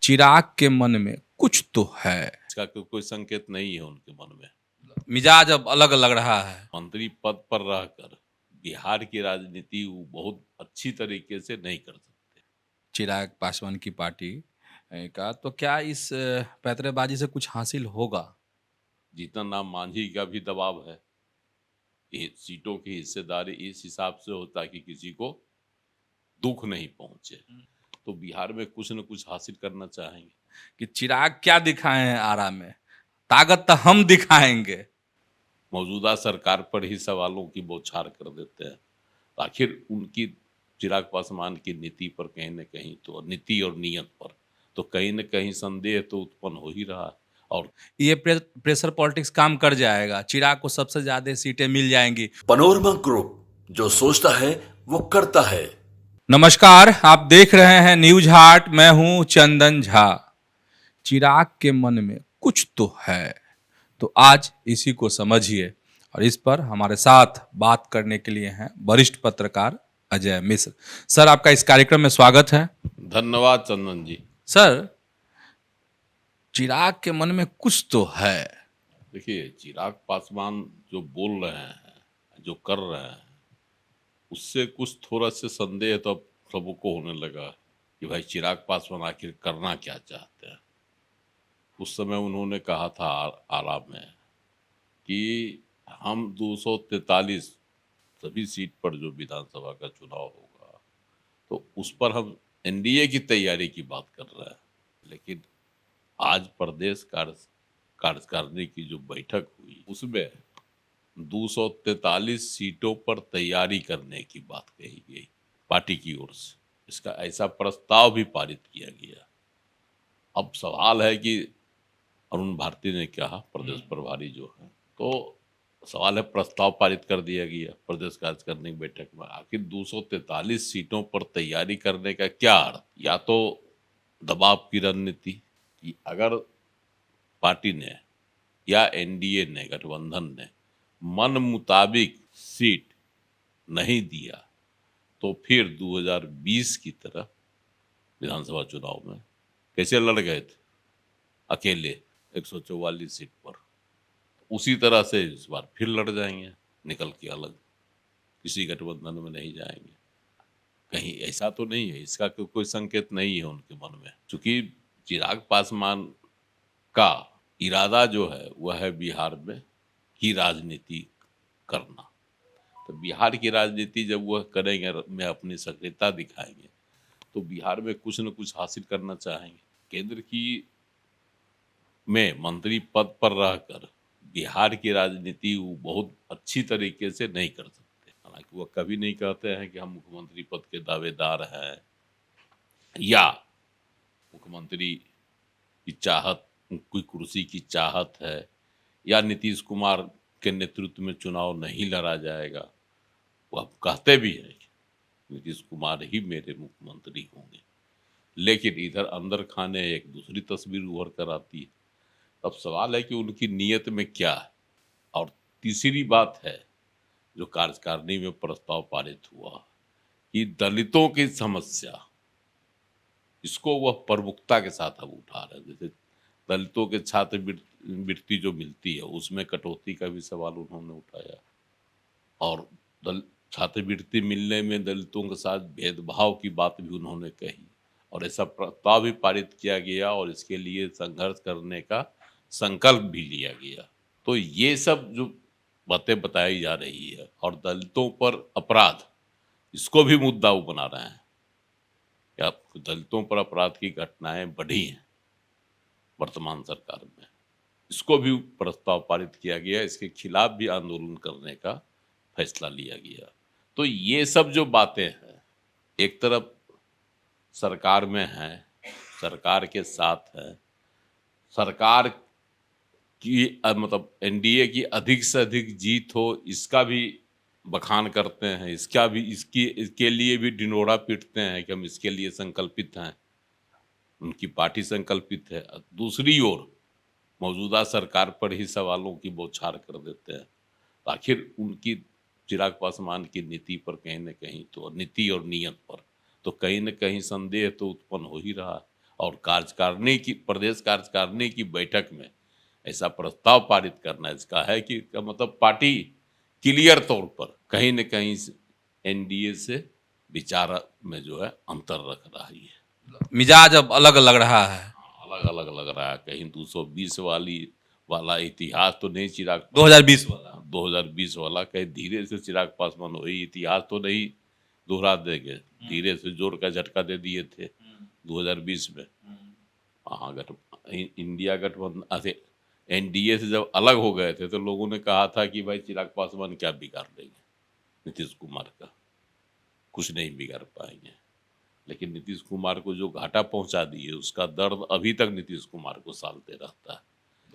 चिराग के मन में कुछ तो है। इसका कोई संकेत नहीं है उनके मन में। मिजाज अब अलग लग रहा है। मंत्री पद पर रहकर बिहार की राजनीति वो बहुत अच्छी तरीके से नहीं कर सकते। चिराग पासवान की पार्टी का तो क्या इस पैतरेबाजी से कुछ हासिल होगा? जितना नाम मांझी का भी दबाव है, ये सीटों की हिस्सेदारी इस हिसाब से होता है कि किसी को दुख नहीं पहुंचे, तो बिहार में कुछ न कुछ हासिल करना चाहेंगे। कि चिराग क्या दिखाए हैं आरा में, ताकत तो हम दिखाएंगे। मौजूदा सरकार पर ही सवालों की बौछार कर देते हैं। आखिर उनकी चिराग पासवान की नीति पर कहीं न कहीं तो नीति और नियत पर तो कहीं न कहीं संदेह तो उत्पन्न हो ही रहा है। और ये प्रेशर पॉलिटिक्स काम कर जाएगा, चिराग को सबसे ज्यादा सीटें मिल जाएंगी। पनोरमा ग्रुप, जो सोचता है वो करता है। नमस्कार, आप देख रहे हैं न्यूज हाट। मैं हूं चंदन झा। चिराग के मन में कुछ तो है, तो आज इसी को समझिए। और इस पर हमारे साथ बात करने के लिए हैं वरिष्ठ पत्रकार अजय मिश्र। सर, आपका इस कार्यक्रम में स्वागत है। धन्यवाद चंदन जी। सर, चिराग के मन में कुछ तो है। देखिए, चिराग पासवान जो बोल रहे हैं, जो कर रहे हैं, उससे कुछ थोड़ा सा संदेह तो अब सबको होने लगा कि भाई चिराग पासवान आखिर करना क्या चाहते हैं। उस समय उन्होंने कहा था आरा में कि हम 243 सभी सीट पर जो विधानसभा का चुनाव होगा तो उस पर हम एनडीए की तैयारी की बात कर रहे हैं। लेकिन आज प्रदेश कार्यकारिणी की जो बैठक हुई उसमें 243 सीटों पर तैयारी करने की बात कही गई पार्टी की ओर से। इसका ऐसा प्रस्ताव भी पारित किया गया। अब सवाल है कि अरुण भारती ने कहा, प्रदेश प्रभारी जो है, तो सवाल है प्रस्ताव पारित कर दिया गया प्रदेश कार्यकारिणी की बैठक में। आखिर 243 सीटों पर तैयारी करने का क्या अर्थ? या तो दबाव की रणनीति कि अगर पार्टी ने या एनडीए ने, गठबंधन ने मन मुताबिक सीट नहीं दिया तो फिर 2020 की तरह विधानसभा चुनाव में कैसे लड़ गए थे अकेले 144 सीट पर, उसी तरह से इस बार फिर लड़ जाएंगे, निकल के अलग, किसी गठबंधन में नहीं जाएंगे। कहीं ऐसा तो नहीं है, इसका कोई संकेत नहीं है उनके मन में। क्योंकि चिराग पासवान का इरादा जो है वह है बिहार में की राजनीति करना। तो बिहार की राजनीति जब वह करेंगे, में अपनी सक्रियता दिखाएंगे, तो बिहार में कुछ न कुछ हासिल करना चाहेंगे। केंद्र की में मंत्री पद पर रहकर बिहार की राजनीति वो बहुत अच्छी तरीके से नहीं कर सकते। हालांकि वह कभी नहीं कहते हैं कि हम मुख्यमंत्री पद के दावेदार हैं या मुख्यमंत्री की चाहत, कोई कुर्सी की चाहत है, या नीतीश कुमार के नेतृत्व में चुनाव नहीं लड़ा जाएगा। वह कहते भी हैं कि नीतीश कुमार ही मेरे मुख्यमंत्री होंगे, लेकिन इधर अंदर खाने एक दूसरी तस्वीर उभर कर आती है। अब सवाल है कि उनकी नीयत में क्या है। और तीसरी बात है जो कार्यकारिणी में प्रस्ताव पारित हुआ कि दलितों की समस्या, इसको वह प्रमुखता के साथ अब उठा रहे हैं। जैसे दलितों के छात्रवृत्ति जो मिलती है उसमें कटौती का भी सवाल उन्होंने उठाया, और छात्रवृत्ति मिलने में दलितों के साथ भेदभाव की बात भी उन्होंने कही, और ऐसा प्रस्ताव भी पारित किया गया और इसके लिए संघर्ष करने का संकल्प भी लिया गया। तो ये सब जो बातें बताई जा रही है, और दलितों पर अपराध, इसको भी मुद्दा वो बना रहे हैं। या दलितों पर अपराध की घटनाएं बढ़ी हैं वर्तमान सरकार में, इसको भी प्रस्ताव पारित किया गया। इसके खिलाफ भी आंदोलन करने का फैसला लिया गया। तो ये सब जो बातें हैं, एक तरफ सरकार में है, सरकार के साथ है, सरकार की मतलब एनडीए की अधिक से अधिक जीत हो, इसका भी बखान करते हैं, इसके लिए भी ढिंढोरा पीटते हैं कि हम इसके लिए संकल्पित हैं, उनकी पार्टी संकल्पित है। दूसरी ओर मौजूदा सरकार पर ही सवालों की बौछार कर देते हैं। आखिर उनकी चिराग पासवान की नीति पर कहीं न कहीं तो नीति और नियत पर तो कहीं न कहीं संदेह तो उत्पन्न हो ही रहा है। और कार्यकारिणी की प्रदेश कार्यकारिणी की बैठक में ऐसा प्रस्ताव पारित करना इसका है कि का मतलब पार्टी क्लियर तौर पर कहीं न कहीं एनडीए से विचार में जो है अंतर रख रही है, मिजाज अब अलग लग रहा है। अलग अलग लग रहा है। कहीं 220 वाला इतिहास तो नहीं चिराग 2020 वाला 2020 वाला, कहीं धीरे से चिराग पासवान वही इतिहास तो नहीं दोहरा देंगे, धीरे से जोर का झटका दे दिए थे 2020 में। हाँ, इंडिया गठबंधन एनडीए से जब अलग हो गए थे तो लोगों ने कहा था कि भाई चिराग पासवान क्या बिगाड़ देंगे नीतीश कुमार का, कुछ नहीं बिगाड़ पाएंगे। लेकिन नीतीश कुमार को जो घाटा पहुंचा दिए उसका दर्द अभी तक नीतीश कुमार को सालते रहता है,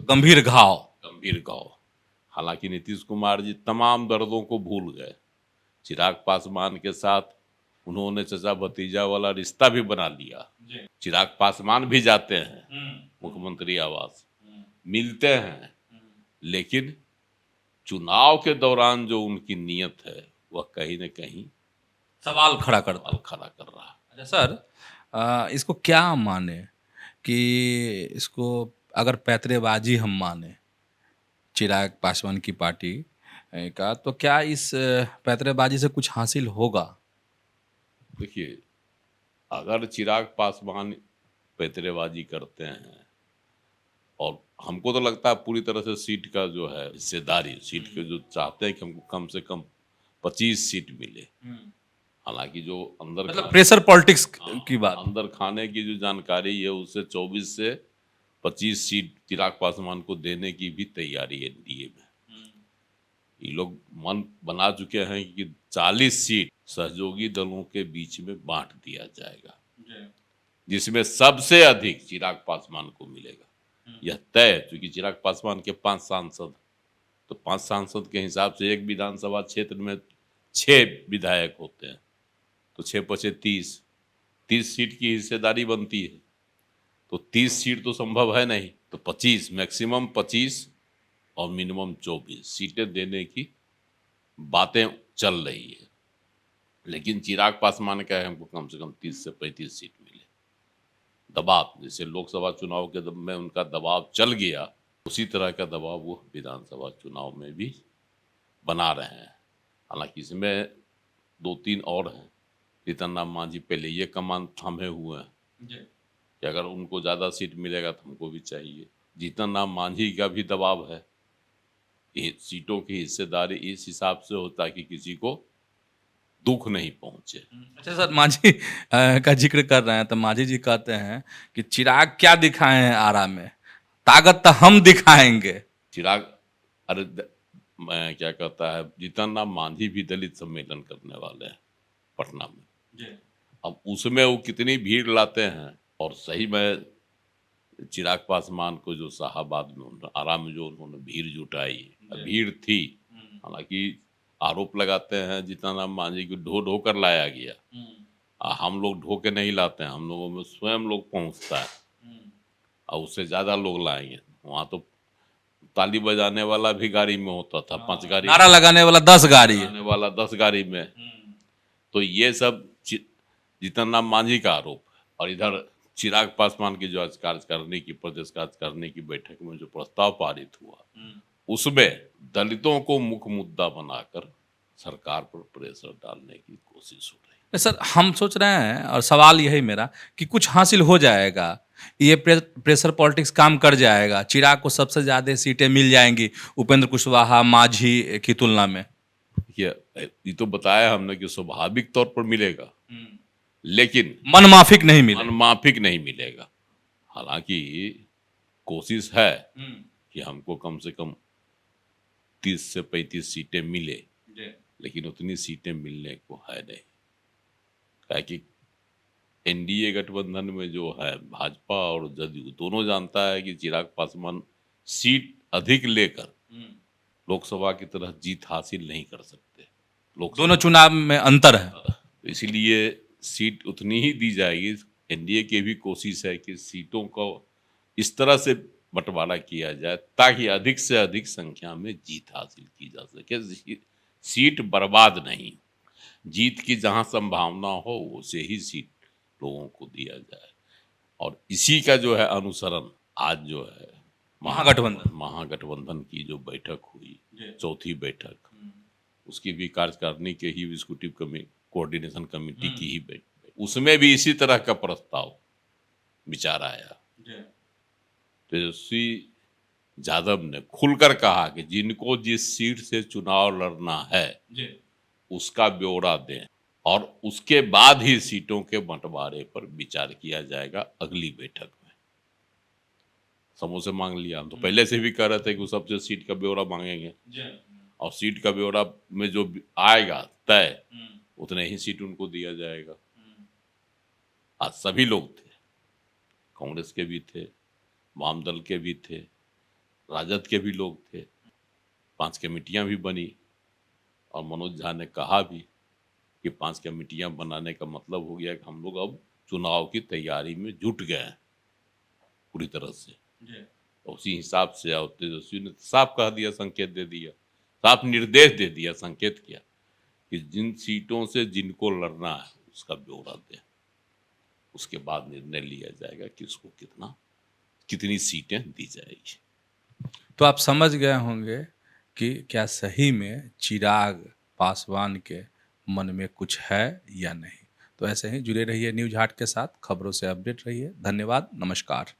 गंभीर घाव। गंभीर घाव। हालांकि नीतीश कुमार जी तमाम दर्दों को भूल गए। चिराग पासवान के साथ उन्होंने चचा भतीजा वाला रिश्ता भी बना लिया। चिराग पासवान भी जाते हैं मुख्यमंत्री आवास, मिलते हैं, लेकिन चुनाव के दौरान जो उनकी नीयत है वह कहीं न कहीं सवाल खड़ा कर रहा है। अच्छा सर, इसको क्या माने कि इसको अगर पैतरेबाजी हम माने चिराग पासवान की पार्टी का, तो क्या इस पैतरेबाजी से कुछ हासिल होगा? देखिए, अगर चिराग पासवान पैतरेबाजी करते हैं, और हमको तो लगता है पूरी तरह से सीट का जो है हिस्सेदारी, सीट के जो चाहते हैं कि हमको कम से कम 25 सीट मिले। हालांकि जो अंदर मतलब प्रेशर पॉलिटिक्स की बात, अंदर खाने की जो जानकारी है उससे 24 से 25 सीट चिराग पासवान को देने की भी तैयारी है एनडीए में। ये लोग मन बना चुके हैं कि 40 सीट सहयोगी दलों के बीच में बांट दिया जाएगा, जिसमें सबसे अधिक चिराग पासवान को मिलेगा। यह तय है, क्योंकि चिराग पासवान के 5 सांसद, तो 5 सांसद के हिसाब से एक विधानसभा क्षेत्र में 6 विधायक होते हैं, तो 6 पचे 30 सीट की हिस्सेदारी बनती है। तो 30 सीट तो संभव है नहीं, तो 25, मैक्सिमम 25 और मिनिमम 24 सीटें देने की बातें चल रही है। लेकिन चिराग पासवान का है हमको कम से कम 30 से 35 सीट मिले। दबाव, जैसे लोकसभा चुनाव के में उनका दबाव चल गया, उसी तरह का दबाव वो विधानसभा चुनाव में भी बना रहे हैं। हालांकि इसमें 2-3 और हैं। जीतन राम मांझी पहले ये कमान थामे हुए हैं कि अगर उनको ज़्यादा सीट मिलेगा तो हमको भी चाहिए। जीतन राम मांझी का भी दबाव है। ये सीटों की हिस्सेदारी इस हिसाब से होता है कि किसी को दुख नहीं पहुंचे। अच्छा सर, मांझी का जिक्र कर रहे हैं तो मांझी जी कहते हैं कि चिराग क्या दिखाए हैं आरा में, ताकत तो हम दिखाएंगे। चिराग, अरे मैं क्या कहता है, जीतन राम मांझी भी दलित सम्मेलन करने वाले हैं पटना में। अब उसमें वो कितनी भीड़ लाते हैं, और सही में चिराग पासवान को जो शाहाबाद में आरा में जो उन्होंने भीड़ जुटाई, भीड़ थी। हालांकि आरोप लगाते हैं जीतन राम मांझी को ढो कर लाया गया। हम लोग ढो के नहीं लाते हैं, हम लोगों में स्वयं लोग पहुंचता है, और उससे ज्यादा लोग लाएंगे। वहाँ तो ताली बजाने वाला भी गाड़ी में होता था, 5 गाड़ी, नारा लगाने वाला 10 गाड़ी, लगाने वाला 10 गाड़ी में। तो ये सब जीतन राम मांझी का आरोप है। और इधर चिराग पासवान की जो आज कार्यकारिणी की प्रदेश कार्यकारिणी की बैठक में जो प्रस्ताव पारित हुआ, उसमें दलितों को मुख्य मुद्दा बनाकर सरकार पर प्रेशर डालने की कोशिश हो रही है। सर हम सोच रहे हैं, और सवाल यही मेरा, कि कुछ हासिल हो जाएगा, ये प्रेशर पॉलिटिक्स काम कर जाएगा, चिराग को सबसे ज्यादा सीटें मिल जाएंगी उपेंद्र कुशवाहा मांझी की तुलना में? ये तो बताया हमने कि स्वाभाविक तौर पर मिलेगा, लेकिन मनमाफिक नहीं मिलेगा। मनमाफिक नहीं मिलेगा। हालांकि कोशिश है कि हमको कम से कम 30 से 35 सीटें मिले, लेकिन उतनी सीटें मिलने को है नहीं। कि एनडीए गठबंधन में जो है भाजपा और जदयू दोनों जानता है कि चिराग पासवान सीट अधिक लेकर लोकसभा की तरह जीत हासिल नहीं कर सकते। दोनों चुनाव में अंतर है, तो इसीलिए सीट उतनी ही दी जाएगी। एनडीए की भी कोशिश है कि सीटों को इस तरह से बंटवारा किया जाए ताकि अधिक से अधिक संख्या में जीत हासिल की जा सके। सीट बर्बाद नहीं, जीत की जहां संभावना हो उसे ही सीट लोगों को दिया जाए। और इसी का जो है अनुसरण आज जो है महागठबंधन की जो बैठक हुई, चौथी बैठक, उसकी भी कार्यकारिणी के ही एग्जीक्यूटिव कोऑर्डिनेशन कमेटी की ही बैठक, उसमें भी इसी तरह का प्रस्ताव विचार आया। तेजस्वी यादव ने खुलकर कहा कि जिनको जिस सीट से चुनाव लड़ना है उसका ब्यौरा दें और उसके बाद ही सीटों के बंटवारे पर विचार किया जाएगा अगली बैठक में। समोसे मांग लिया, हम तो पहले से भी कह रहे थे कि सबसे सीट का ब्यौरा मांगेंगे और सीट का ब्यौरा में जो आएगा तय उतने ही सीट उनको दिया जाएगा। आज सभी लोग थे, कांग्रेस के भी थे, वाम दल के भी थे, राजद के भी लोग थे, 5 कमेटियां भी बनी और मनोज झा ने कहा भी कि 5 कमेटियां बनाने का मतलब हो गया कि हम लोग अब चुनाव की तैयारी में जुट गए हैं पूरी तरह से। तो उसी हिसाब से तेजस्वी ने साफ कह दिया, संकेत दे दिया, साफ निर्देश दे दिया, संकेत किया कि जिन सीटों से जिनको लड़ना है उसका ब्यौरा दें, उसके बाद निर्णय लिया जाएगा कि उसको कितनी सीटें दी जाएगी। तो आप समझ गए होंगे कि क्या सही में चिराग पासवान के मन में कुछ है या नहीं। तो ऐसे ही जुड़े रहिए न्यूज हाट के साथ, खबरों से अपडेट रहिए। धन्यवाद, नमस्कार।